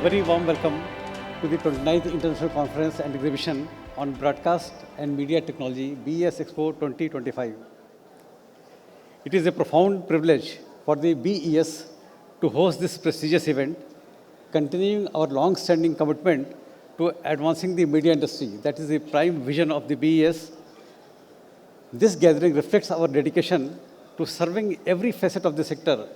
very warm welcome to the 29th International Conference and Exhibition on Broadcast and Media Technology, BES Expo 2025. It is a profound privilege for the BES to host this prestigious event, continuing our long-standing commitment to advancing the media industry. That is the prime vision of the BES. This gathering reflects our dedication to serving every facet of the sector,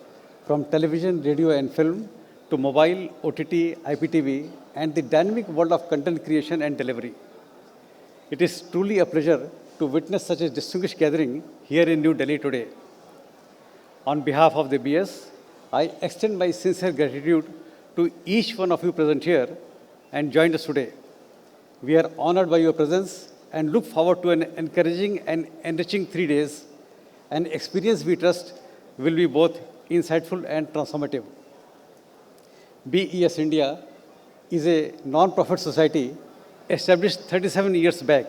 from television, radio, and film to mobile, OTT, IPTV, and the dynamic world of content creation and delivery. It is truly a pleasure to witness such a distinguished gathering here in New Delhi today. On behalf of the BS, I extend my sincere gratitude to each one of you present here and joined us today. We are honored by your presence and look forward to an encouraging and enriching 3 days, an experience we trust will be both insightful and transformative. BES India is a non-profit society established 37 years back,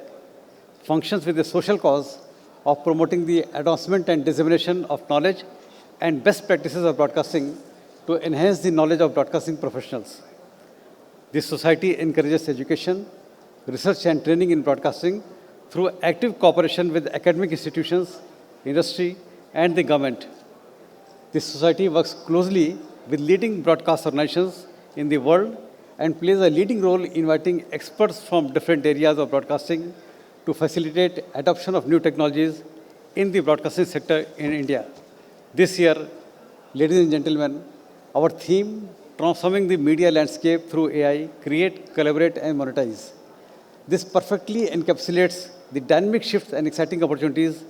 functions with a social cause of promoting the advancement and dissemination of knowledge and best practices of broadcasting to enhance the knowledge of broadcasting professionals. This society encourages education, research and training in broadcasting through active cooperation with academic institutions, industry, and the government. This society works closely with leading broadcast organizations in the world and plays a leading role in inviting experts from different areas of broadcasting to facilitate adoption of new technologies in the broadcasting sector in India. This year, ladies and gentlemen, our theme, Transforming the Media Landscape through AI, Create, Collaborate and Monetize. This perfectly encapsulates the dynamic shifts and exciting opportunities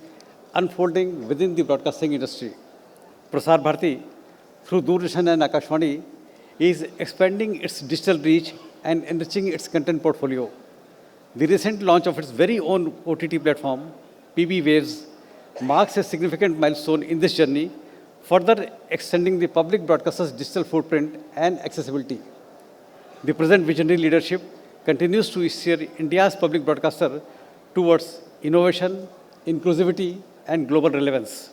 unfolding within the broadcasting industry. Prasar Bharati, through Doordarshan and Akashvani, is expanding its digital reach and enriching its content portfolio. The recent launch of its very own OTT platform, PB Waves, marks a significant milestone in this journey, further extending the public broadcaster's digital footprint and accessibility. The present visionary leadership continues to steer India's public broadcaster towards innovation, inclusivity, and global relevance.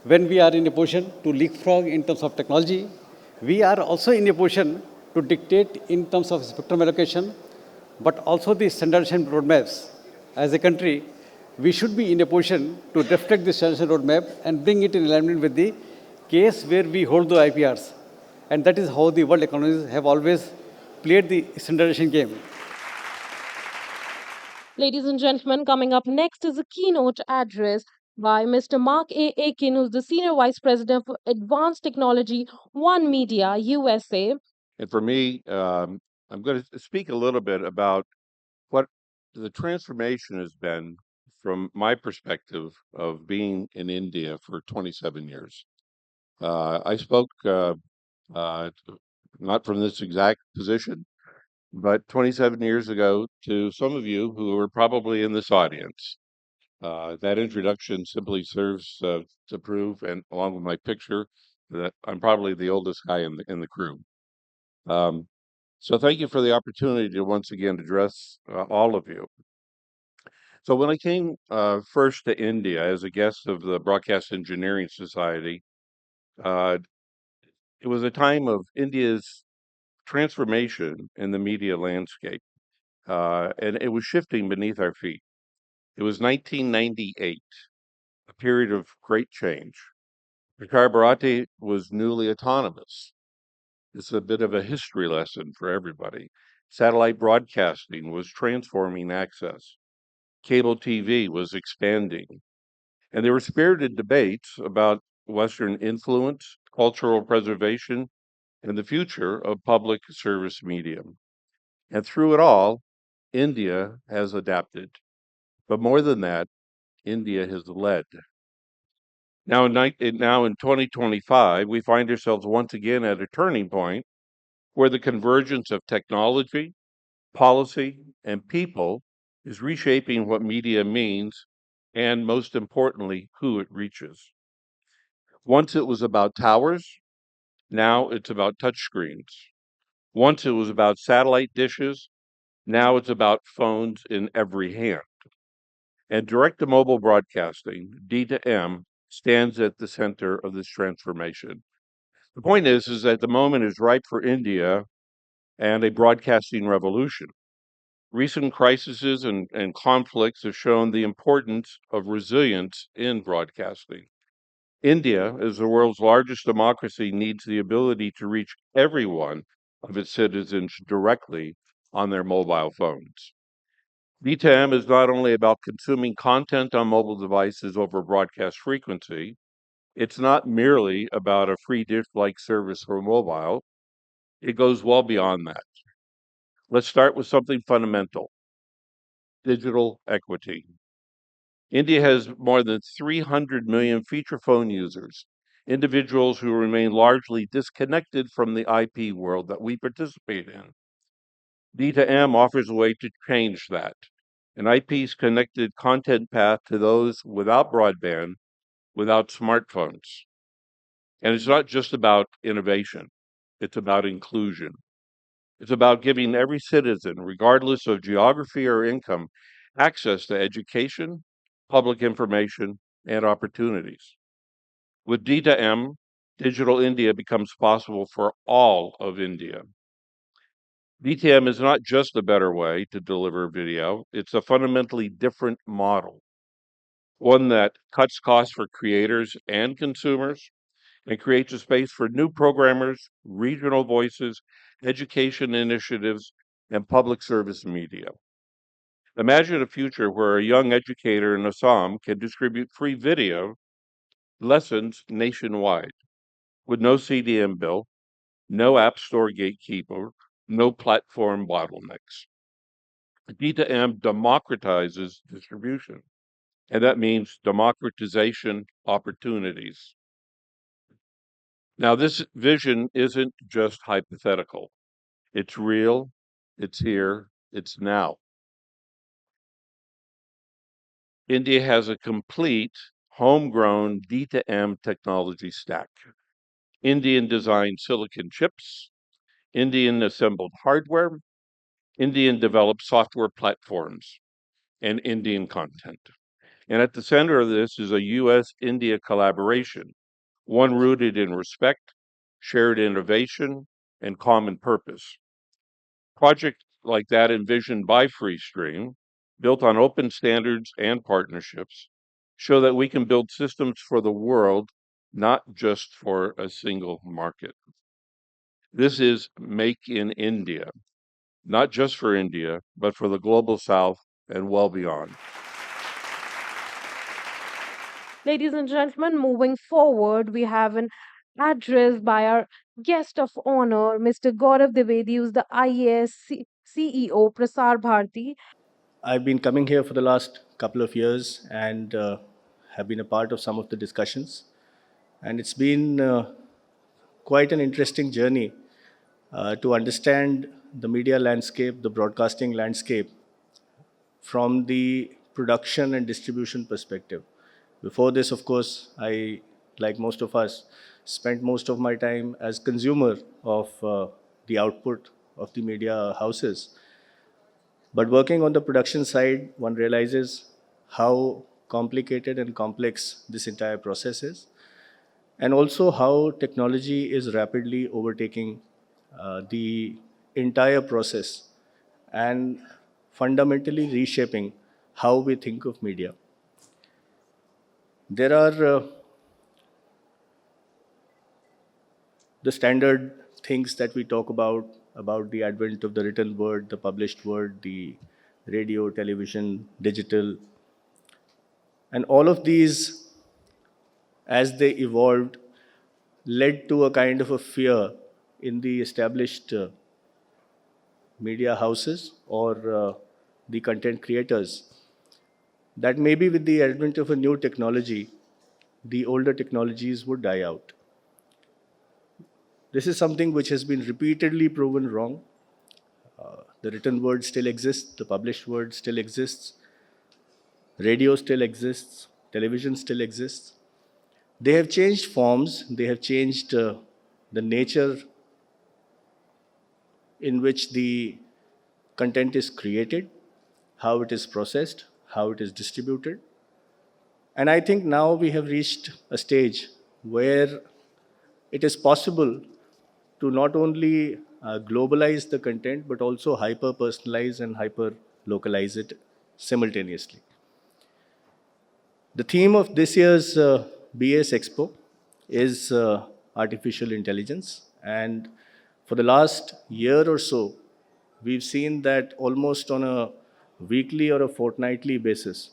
When we are in a position to leapfrog in terms of technology, we are also in a position to dictate in terms of spectrum allocation, but also the standardization roadmaps. As a country, we should be in a position to reflect the standardization roadmap and bring it in alignment with the case where we hold the IPRs. And that is how the world economies have always played the standardization game. Ladies and gentlemen, coming up next is a keynote address by Mr. Mark A. Aiken, who's the Senior Vice President for Advanced Technology, One Media, USA. And for me, I'm going to speak a little bit about what the transformation has been from my perspective of being in India for 27 years. I spoke not from this exact position, but 27 years ago to some of you who are probably in this audience. That introduction simply serves to prove, and along with my picture, that I'm probably the oldest guy in the crew. Um, so thank you for the opportunity to once again address all of you. So when I came first to India as a guest of the Broadcast Engineering Society, uh, it was a time of India's transformation in the media landscape, and it was shifting beneath our feet. It was 1998, a period of great change. Prakash Bharati was newly autonomous. It's a bit of a history lesson for everybody. Satellite broadcasting was transforming access. Cable TV was expanding. And there were spirited debates about Western influence, cultural preservation, and the future of public service medium. And through it all, India has adapted. But more than that, India has led. Now in 2025, we find ourselves once again at a turning point where the convergence of technology, policy, and people is reshaping what media means and, most importantly, who it reaches. Once it was about towers, now it's about touchscreens. Once it was about satellite dishes, now it's about phones in every hand. And direct to mobile broadcasting, D to M, stands at the center of this transformation. The point is that the moment is ripe for India and a broadcasting revolution. Recent crises and conflicts have shown the importance of resilience in broadcasting. India, as the world's largest democracy, needs the ability to reach every one of its citizens directly on their mobile phones. DTAM is not only about consuming content on mobile devices over broadcast frequency, it's not merely about a free dish like service for mobile, it goes well beyond that. Let's start with something fundamental: digital equity. India has more than 300 million feature phone users, individuals who remain largely disconnected from the IP world that we participate in. D2M offers a way to change that. An IP's connected content path to those without broadband, without smartphones. And it's not just about innovation, it's about inclusion. It's about giving every citizen, regardless of geography or income, access to education, public information, and opportunities. With D2M, Digital India becomes possible for all of India. DTM is not just a better way to deliver video, it's a fundamentally different model, one that cuts costs for creators and consumers and creates a space for new programmers, regional voices, education initiatives, and public service media. Imagine a future where a young educator in Assam can distribute free video lessons nationwide with no CDM bill, no App Store gatekeeper, no platform bottlenecks. D2M democratizes distribution, and that means democratization opportunities. Now, this vision isn't just hypothetical. It's real, it's here, it's now. India has a complete homegrown D2M technology stack. Indian designed silicon chips, Indian assembled hardware, Indian developed software platforms, and Indian content. And at the center of this is a US India collaboration, one rooted in respect, shared innovation, and common purpose. Projects like that envisioned by Freestream, built on open standards and partnerships, show that we can build systems for the world, not just for a single market. This is Make in India, not just for India, but for the global South and well beyond. Ladies and gentlemen, moving forward, we have an address by our guest of honor, Mr. Gaurav Dwivedi, who's the IAS CEO, Prasar Bharati. I've been coming here for the last couple of years and have been a part of some of the discussions. And it's been quite an interesting journey to understand the media landscape, the broadcasting landscape from the production and distribution perspective. Before this, of course, I, like most of us, spent most of my time as consumer of the output of the media houses. But working on the production side, one realizes how complicated and complex this entire process is, and also how technology is rapidly overtaking the entire process and fundamentally reshaping how we think of media. There are the standard things that we talk about the advent of the written word, the published word, the radio, television, digital, and all of these, as they evolved, led to a kind of a fear in the established media houses or the content creators that maybe with the advent of a new technology, the older technologies would die out. This is something which has been repeatedly proven wrong. The written word still exists, the published word still exists, radio still exists, television still exists. They have changed forms, they have changed the nature in which the content is created, how it is processed, how it is distributed. And I think now we have reached a stage where it is possible to not only globalize the content, but also hyper personalize and hyper localize it simultaneously. The theme of this year's BS Expo is artificial intelligence. And for the last year or so, we've seen that almost on a weekly or a fortnightly basis,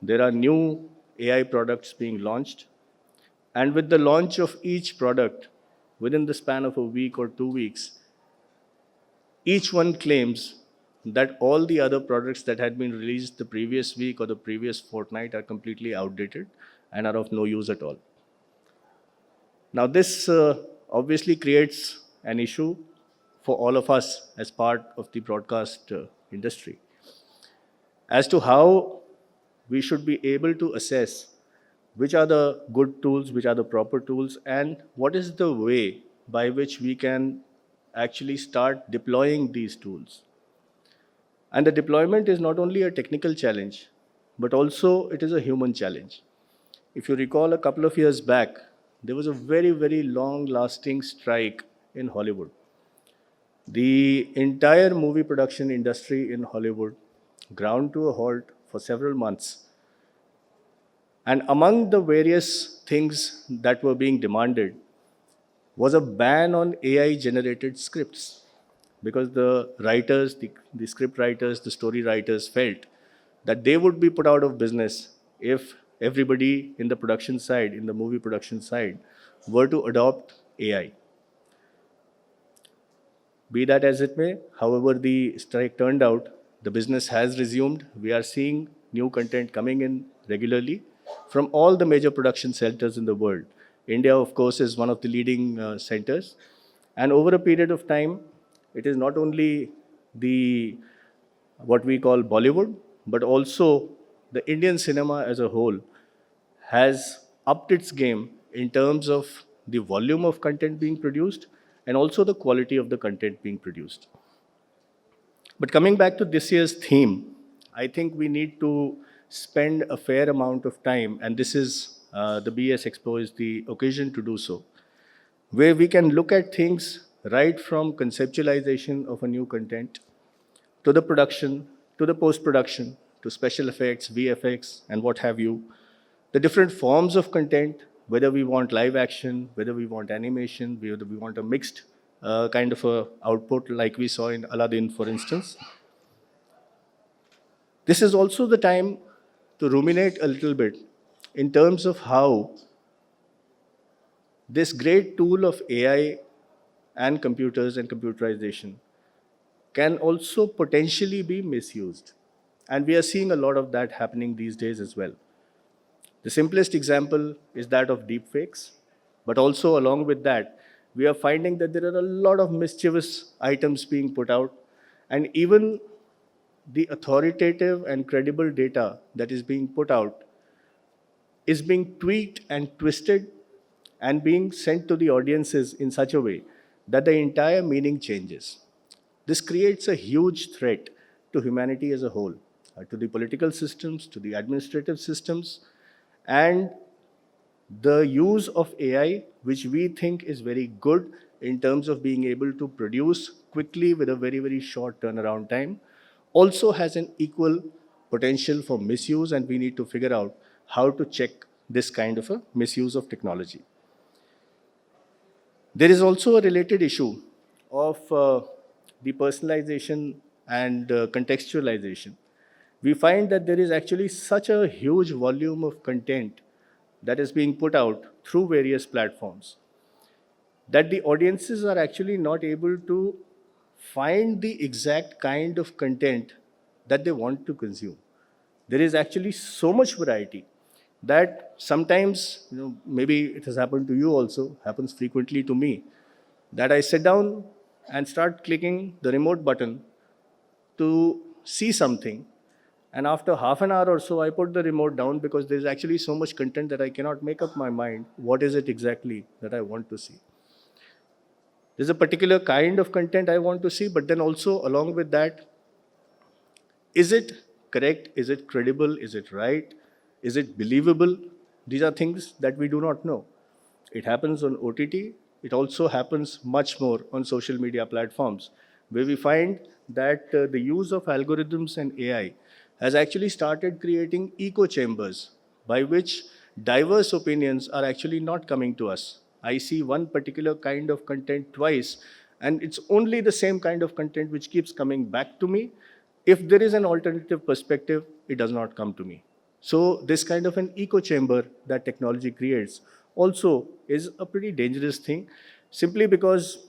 there are new AI products being launched. And with the launch of each product, within the span of a week or 2 weeks, each one claims that all the other products that had been released the previous week or the previous fortnight are completely outdated and are of no use at all. Now, this obviously creates an issue for all of us as part of the broadcast industry as to how we should be able to assess which are the good tools, which are the proper tools, and what is the way by which we can actually start deploying these tools. And the deployment is not only a technical challenge, but also it is a human challenge. If you recall a couple of years back, there was a very, very long lasting strike in Hollywood. The entire movie production industry in Hollywood ground to a halt for several months. And among the various things that were being demanded was a ban on AI generated scripts because the writers, the script writers, the story writers felt that they would be put out of business if everybody in the production side, in the movie production side, were to adopt AI. Be that as it may, however the strike turned out, the business has resumed. We are seeing new content coming in regularly from all the major production centers in the world. India, of course, is one of the leading centers. And over a period of time, it is not only the what we call Bollywood, but also the Indian cinema as a whole has upped its game in terms of the volume of content being produced and also the quality of the content being produced. But coming back to this year's theme, I think we need to spend a fair amount of time, and this is the BS Expo is the occasion to do so, where we can look at things right from conceptualization of a new content to the production, to the post production, to special effects, VFX, and what have you, the different forms of content, whether we want live action, whether we want animation, whether we want a mixed kind of a output like we saw in Aladdin, for instance. This is also the time to ruminate a little bit in terms of how this great tool of AI and computers and computerization can also potentially be misused. And we are seeing a lot of that happening these days as well. The simplest example is that of deepfakes, but also along with that, we are finding that there are a lot of mischievous items being put out, and even the authoritative and credible data that is being put out is being tweaked and twisted and being sent to the audiences in such a way that the entire meaning changes. This creates a huge threat to humanity as a whole, to the political systems, to the administrative systems, and the use of AI, which we think is very good in terms of being able to produce quickly with a very, very short turnaround time, also has an equal potential for misuse, and we need to figure out how to check this kind of a misuse of technology. There is also a related issue of the personalization and contextualization. We find that there is actually such a huge volume of content that is being put out through various platforms that the audiences are actually not able to find the exact kind of content that they want to consume. There is actually so much variety that sometimes, maybe it has happened to you also, happens frequently to me, that I sit down and start clicking the remote button to see something. And after half an hour or so, I put the remote down because there's actually so much content that I cannot make up my mind what is it exactly that I want to see. There's a particular kind of content I want to see, but then also along with that, is it correct? Is it credible? Is it right? Is it believable? These are things that we do not know. It happens on OTT, it also happens much more on social media platforms, where we find that the use of algorithms and AI has actually started creating echo chambers by which diverse opinions are actually not coming to us. I see one particular kind of content twice, and it's only the same kind of content which keeps coming back to me. If there is an alternative perspective, it does not come to me. So this kind of an echo chamber that technology creates also is a pretty dangerous thing, simply because,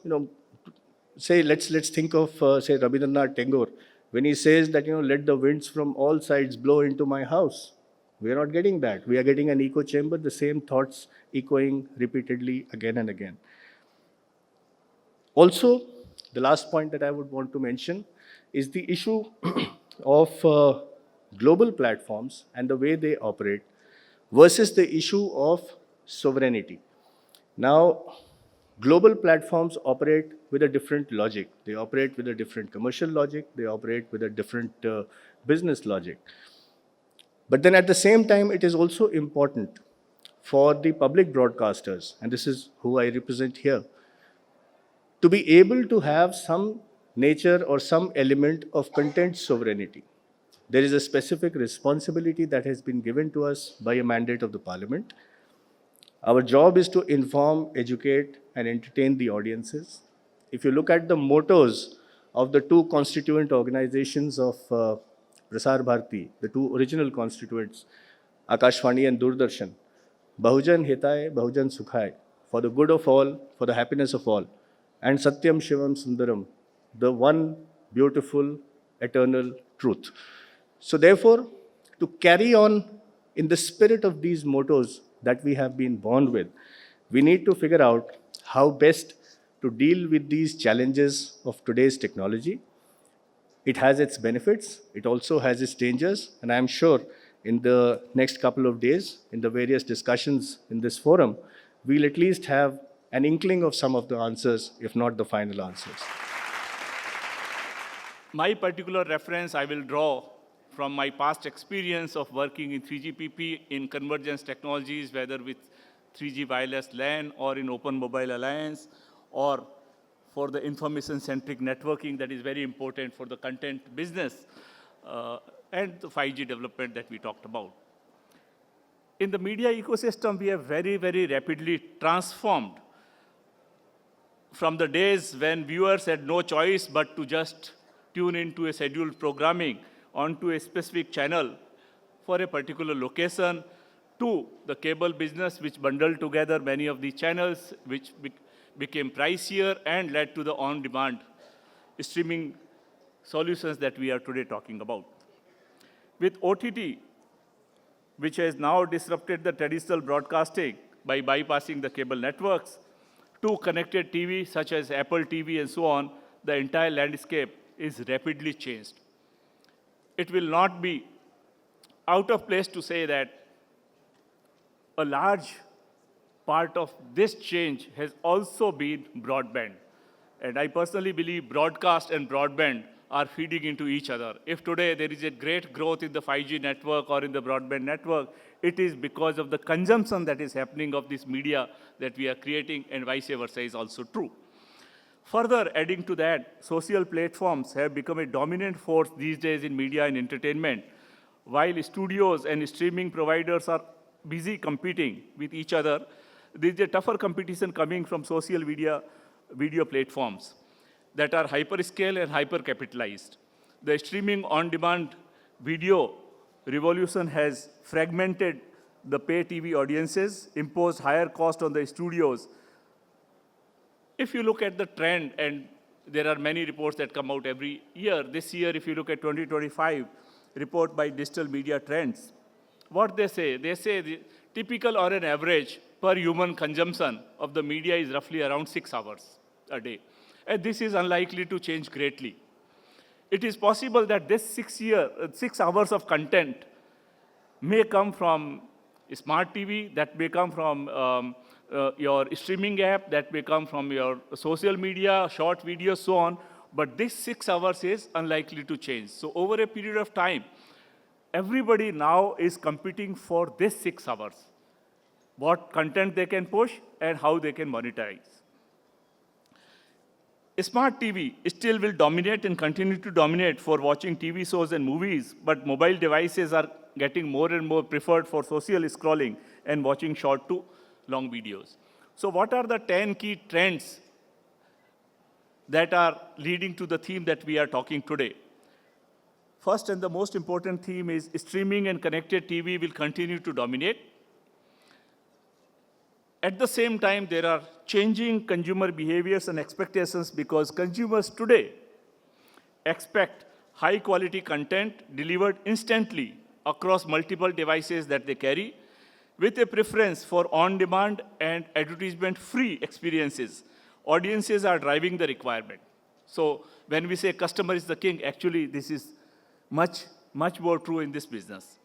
say, let's think of say Rabindranath Tagore when he says that, let the winds from all sides blow into my house. We are not getting that. We are getting an echo chamber, the same thoughts echoing repeatedly again and again. Also, the last point that I would want to mention is the issue of global platforms and the way they operate versus the issue of sovereignty. Now, global platforms operate with a different logic. They operate with a different commercial logic. They operate with a different business logic. But then at the same time, it is also important for the public broadcasters, and this is who I represent here, to be able to have some nature or some element of content sovereignty. There is a specific responsibility that has been given to us by a mandate of the parliament. Our job is to inform, educate, and entertain the audiences. If you look at the mottos of the two constituent organizations of Prasar Bharati, the two original constituents, Akashvani and Doordarshan, Bahujan Hitaye, Bahujan Sukhaye, for the good of all, for the happiness of all, and Satyam Shivam Sundaram, the one beautiful eternal truth. So, therefore, to carry on in the spirit of these mottos that we have been born with, we need to figure out how best to deal with these challenges of today's technology. It has its benefits, it also has its dangers, and I'm sure in the next couple of days, in the various discussions in this forum, we'll at least have an inkling of some of the answers, if not the final answers. My particular reference I will draw from my past experience of working in 3GPP in convergence technologies, whether with 3G wireless LAN or in Open Mobile Alliance, or for the information-centric networking that is very important for the content business, and the 5G development that we talked about. In the media ecosystem, we have very, very rapidly transformed from the days when viewers had no choice but to just tune into a scheduled programming onto a specific channel for a particular location, to the cable business, which bundled together many of the channels, which became pricier and led to the on-demand streaming solutions that we are today talking about. With OTT, which has now disrupted the traditional broadcasting by bypassing the cable networks, to connected TV such as Apple TV and so on, the entire landscape is rapidly changed. It will not be out of place to say that a large part of this change has also been broadband. And I personally believe broadcast and broadband are feeding into each other. If today there is a great growth in the 5G network or in the broadband network, it is because of the consumption that is happening of this media that we are creating, and vice versa is also true. Further, adding to that, social platforms have become a dominant force these days in media and entertainment. While studios and streaming providers are busy competing with each other, there is a tougher competition coming from social media video platforms that are hyperscale and hyper-capitalized. The streaming on-demand video revolution has fragmented the pay TV audiences, imposed higher cost on the studios. If you look at the trend, and there are many reports that come out every year, this year, if you look at 2025 report by Digital Media Trends, what they say the typical or an average per human consumption of the media is roughly around 6 hours a day. And this is unlikely to change greatly. It is possible that this 6 hours of content may come from smart TV, that may come from your streaming app, that may come from your social media, short videos, so on. But this 6 hours is unlikely to change. So over a period of time, everybody now is competing for this 6 hours. What content they can push and how they can monetize. Smart TV still will dominate and continue to dominate for watching TV shows and movies, but mobile devices are getting more and more preferred for social scrolling and watching short to long videos. So what are the 10 key trends that are leading to the theme that we are talking today? First and the most important theme is streaming and connected TV will continue to dominate. At the same time, there are changing consumer behaviors and expectations because consumers today expect high quality content delivered instantly across multiple devices that they carry, with a preference for on demand and advertisement free experiences. Audiences are driving the requirement. So, when we say customer is the king, actually, this is much more true in this business.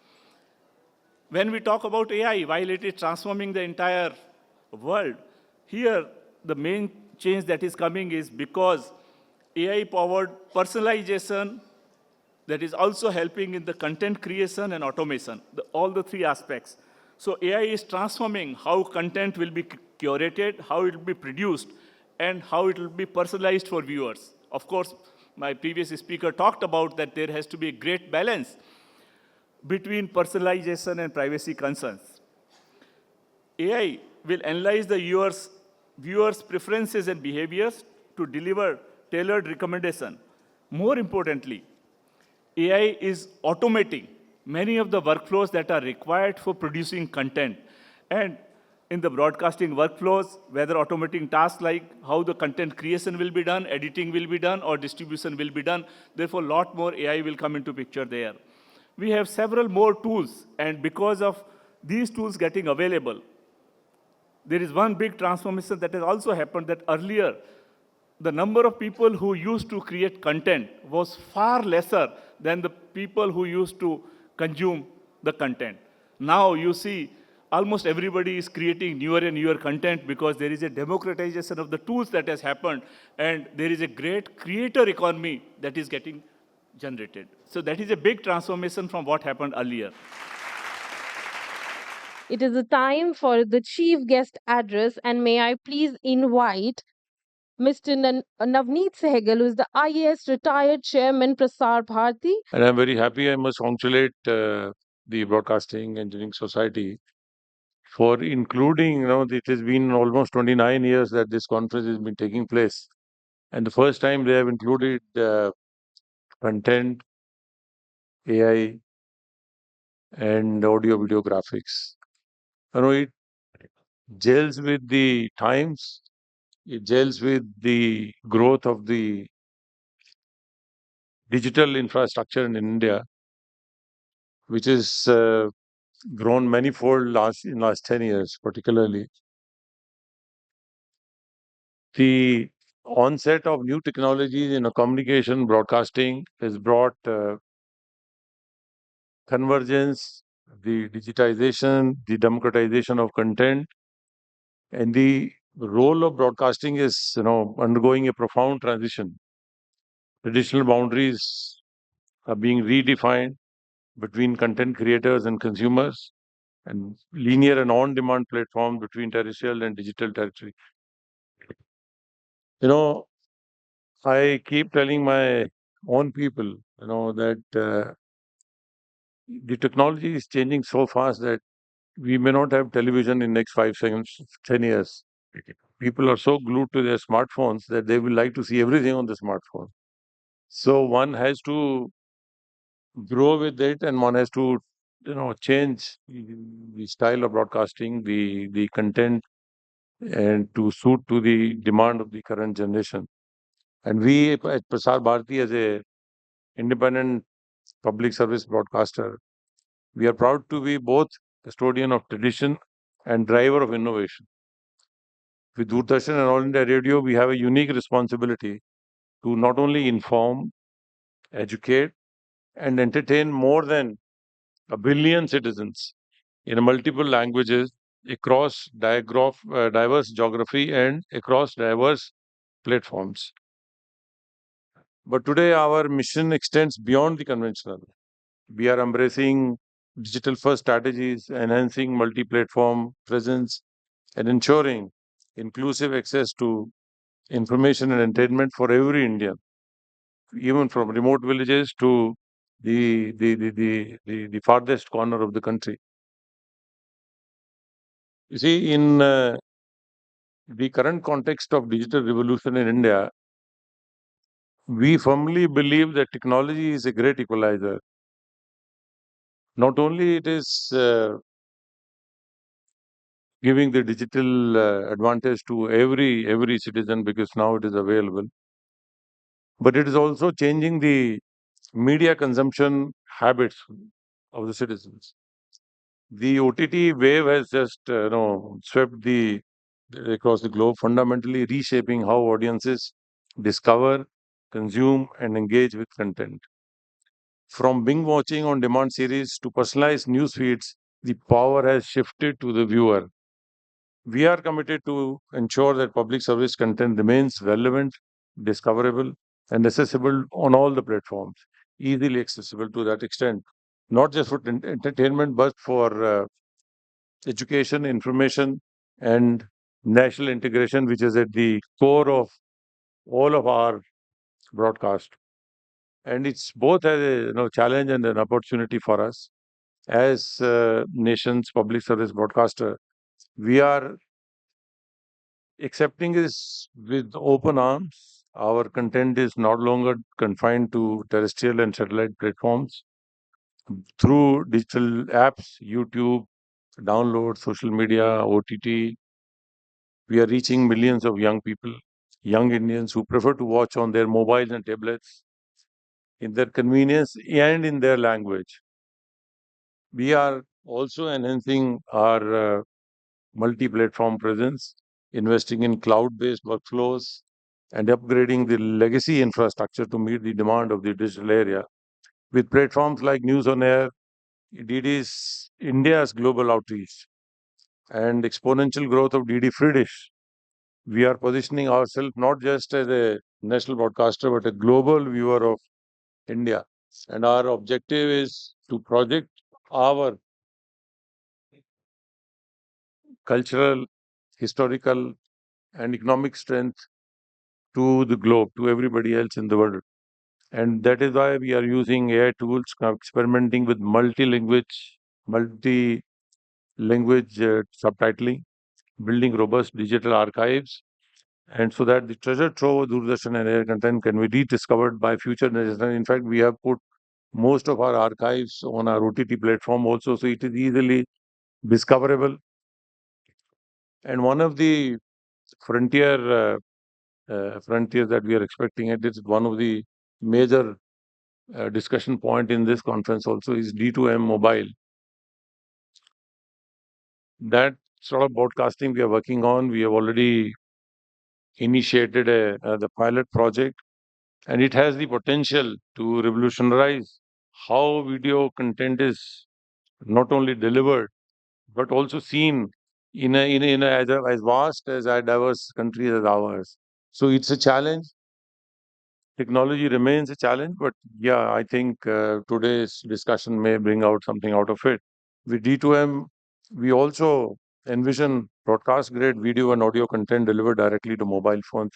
When we talk about AI, while it is transforming the entire world, here the main change that is coming is because AI powered personalization that is also helping in the content creation and automation, all the three aspects. So AI is transforming how content will be curated, how it will be produced, and how it will be personalized for viewers. Of course, my previous speaker talked about that there has to be a great balance between personalization and privacy concerns. AI will analyze the viewers' preferences and behaviors to deliver tailored recommendation. More importantly, AI is automating many of the workflows that are required for producing content. And in the broadcasting workflows, whether automating tasks like how the content creation will be done, editing will be done, or distribution will be done, therefore, a lot more AI will come into picture there. We have several more tools, and because of these tools getting available, there is one big transformation that has also happened that earlier, the number of people who used to create content was far lesser than the people who used to consume the content. Now you see almost everybody is creating newer and newer content because there is a democratization of the tools that has happened and there is a great creator economy that is getting generated. So that is a big transformation from what happened earlier. It is the time for the chief guest address, and may I please invite Mr. Navneet Sehgal, who is the IAS retired chairman, Prasar Bharati. And I'm very happy. I must congratulate the Broadcasting Engineering Society for including, it has been almost 29 years that this conference has been taking place. And the first time they have included content, AI, and audio video graphics. It gels with the times, it gels with the growth of the digital infrastructure in India, which has grown manifold in last 10 years, particularly. The onset of new technologies in communication broadcasting has brought convergence, the digitization, the democratization of content, and the role of broadcasting is undergoing a profound transition. Traditional boundaries are being redefined between content creators and consumers, and linear and on-demand platforms between terrestrial and digital territory. I keep telling my own people, that the technology is changing so fast that we may not have television in next 5 seconds, 10 years. People are so glued to their smartphones that they will like to see everything on the smartphone. So one has to grow with it, and one has to, change the style of broadcasting, the content, and to suit to the demand of the current generation. And we at Prasar Bharati, as a independent public service broadcaster, we are proud to be both custodian of tradition and driver of innovation. With Doordarshan and All India Radio, we have a unique responsibility to not only inform, educate, and entertain more than a billion citizens in multiple languages across diverse geography and across diverse platforms. But today, our mission extends beyond the conventional. We are embracing digital first strategies, enhancing multi platform presence, and ensuring inclusive access to information and entertainment for every Indian, even from remote villages to the farthest corner of the country. You see, in the current context of digital revolution in India, we firmly believe that technology is a great equalizer. Not only it is giving the digital advantage to every citizen because now it is available, but it is also changing the media consumption habits of the citizens. The OTT wave has just swept the across the globe, fundamentally reshaping how audiences discover, consume, and engage with content. From Bing watching on demand series to personalized news feeds, the power has shifted to the viewer. We are committed to ensure that public service content remains relevant, discoverable, and accessible on all the platforms, easily accessible to that extent, not just for entertainment, but for education, information, and national integration, which is at the core of all of our broadcast. And it's both a challenge and an opportunity for us as nation's public service broadcaster. We are accepting this with open arms. Our content is no longer confined to terrestrial and satellite platforms. Through digital apps, YouTube, download, social media, OTT, we are reaching millions of young people, young Indians who prefer to watch on their mobiles and tablets in their convenience and in their language. We are also enhancing our multi platform presence, investing in cloud based workflows, and upgrading the legacy infrastructure to meet the demand of the digital area. With platforms like News on Air, DD's India's global outreach, and exponential growth of DD Free Dish, we are positioning ourselves not just as a national broadcaster, but a global viewer of India. And our objective is to project our cultural, historical, and economic strength to the globe, to everybody else in the world. And that is why we are using AI tools, experimenting with multi-language subtitling, building robust digital archives, and so that the treasure trove of Doordarshan and AI content can be rediscovered by future generations. In fact, we have put most of our archives on our OTT platform also, so it is easily discoverable. And one of the frontiers that we are expecting, it is one of the major discussion point in this conference also is D2M mobile. That sort of broadcasting we are working on. We have already initiated the pilot project, and it has the potential to revolutionize how video content is not only delivered but also seen in a as vast as a diverse country as ours. So it's a challenge. Technology remains a challenge, but yeah, I think today's discussion may bring out something out of it. With D2M, we also envision broadcast grade video and audio content delivered directly to mobile phones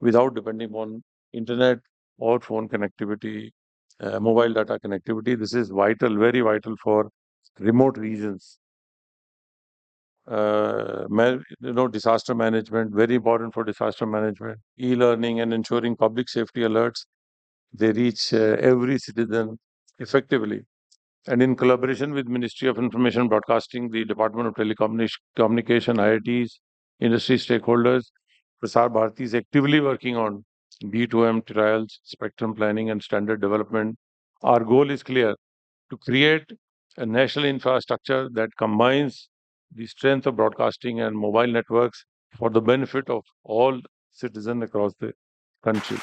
without depending on internet or phone connectivity, mobile data connectivity. This is vital, very vital for remote regions. Disaster management, very important for disaster management, e-learning, and ensuring public safety alerts they reach every citizen effectively. And in collaboration with Ministry of Information Broadcasting, the Department of Telecommunication, IITs, industry stakeholders, Prasar Bharati is actively working on B2M trials, spectrum planning, and standard development. Our goal is clear: to create a national infrastructure that combines the strength of broadcasting and mobile networks for the benefit of all citizens across the country.